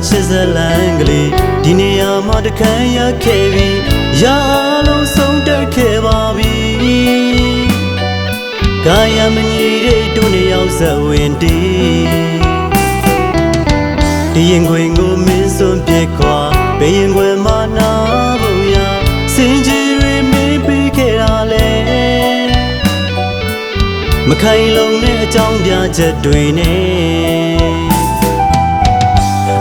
ချစ်စလန်ကလေးဒီနေရာမှာတခမ်းရခဲ့ပြီရာလုံးဆုံးတက်ခဲ့ပါပြီကာယမညီတဲ့တို့နေရောက်စဝင်တီးဒီရင်ခွင်ကိုမင်းစွန့်ပြစ်ခွာဘေးရင်ခွင်မှာနာဖို့ရစင်ကြီးတွေမင်းပေးခဲ့တာလေမခိုင်လုံတဲ့အကြောင်းပြချက်တွေနဲ့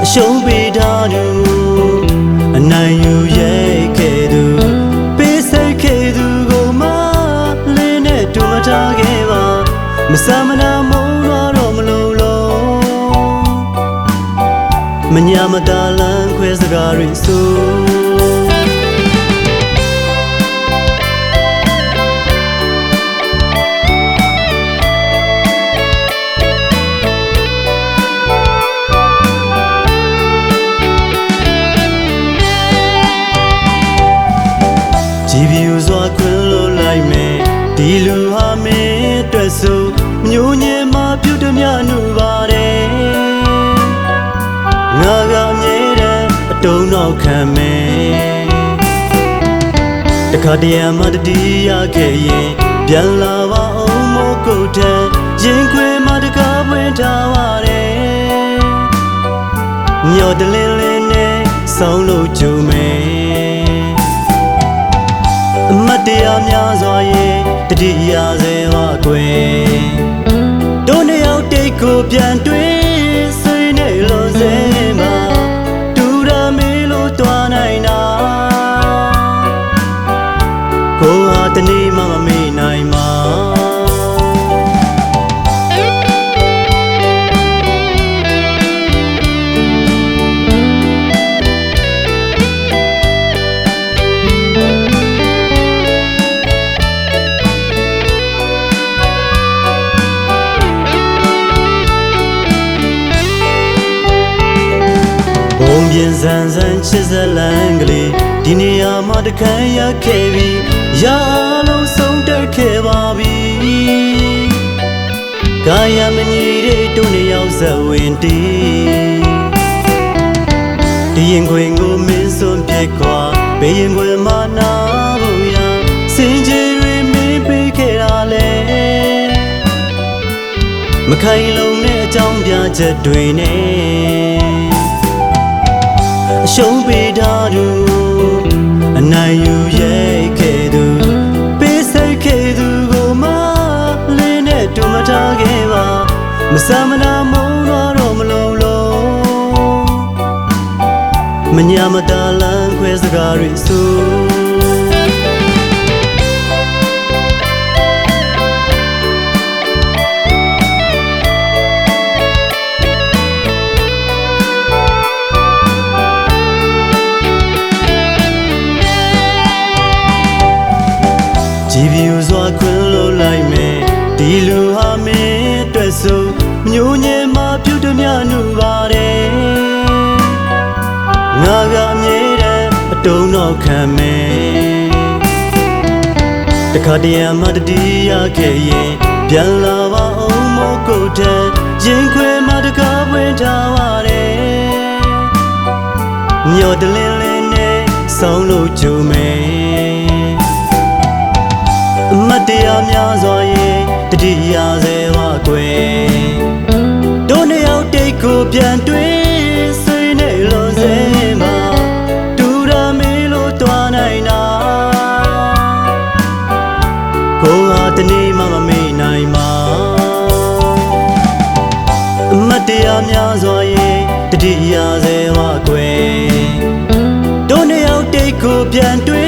အရှုံးပေးထားသူအနိုင်ယူရဲခဲ့သူပေးဆက်ခဲ့သူကိုမလင်းနဲ့တူမထားခဲ့ပါမဆမ်းမနာမုန်းတော့မလို့မညာမတာလန်းခွဲစကားတွေဆိုကြည်ပြူစွာခွင်လို့လိုက်မယ်ဒီလူဟာမင်းအတွက်ဆိုမျိုးညင်မှာပြုတ်တမျှနှူပါတယ်ငါကမြဲတဲ့အတုံးတော့ခံမယ်တခါတရံမှတတိယခဲ့ရင်ပြန်လာပါအောင်မို့ကိုတည်းရင်ခွေမှာတကားပွင့်ထားပါတယ်မျောတလင်းလင်းနဲ့ဆောင်းလို့ကြုံမယ်အမတ်တရားများစွာရဲ့တတိယဆဲပါကွယ်တို့နှစ်ယောက်တိတ်ကိုပြန်တွေ့ဆွေးနေလို့စဲမှာတူရမေးလို့တွားနိုင်တာကိုဟာတနေ့မှမမေ့နိုင်မှာပြင်ဆန်းဆန်းချစ်စလန်ကလေးဒီနေရာမှာတခမ်းရခဲ့ပြီရာလုံးဆုံးတက်ခဲ့ပါပြီကာယမညီတဲ့တို့နေရောက်စဝင်တီးဒီရင်ခွင်ကိုမင်းစွန့်ပြစ်ခွာဘေးရင်ခွင်မှာနာဖို့ရစင်ကြီးတွေမင်းပေးခဲ့တာလေမခိုင်လုံတဲ့အကြောင်းပြချက်တွေနဲ့အရှုံးပေးထားသူအနိုင်ယူရဲခဲ့သူပေးဆက်ခဲ့သူကိုမလင်းနဲ့တူမထားခဲ့ပါမဆမ်းမနာမုန်းတော့မလို့မညာမတာလန်းခွဲစကားတွေဆိုကြည်ပြူစွာခွင်လို့လိုက်မယ်ဒီလူဟာမင်းအတွက်ဆိုမျိုးညင်မှာပြုတ်တမျှနှူပါတယ်ငါကမြဲတဲ့အတုံးတော့ခံမယ်တခါတရံမှတတိယခဲ့ရင်ပြန်လာပါအောင်မို့ကိုတည်းရင်ခွေမှာတကားပွင့်ထားပါတယ်မျောတလင်းလင်းနဲ့ဆောင်းလို့ကြုံမယ်အမတ်တရားများစွာရဲ့တတိယဆဲပါကွယ်တို့နှစ်ယောက်တိတ်ကိုပြန်တွေ့ဆွေးနေလို့စဲမှာတူရမေးလို့တွားနိုင်တာကိုဟာတနေ့မှမမေ့နိုင်မှာအမတ်တရားများစွာရဲ့တတိယဆဲပါကွယ်တို့နှစ်ယောက်တိတ်ကိုပြန်တွေ့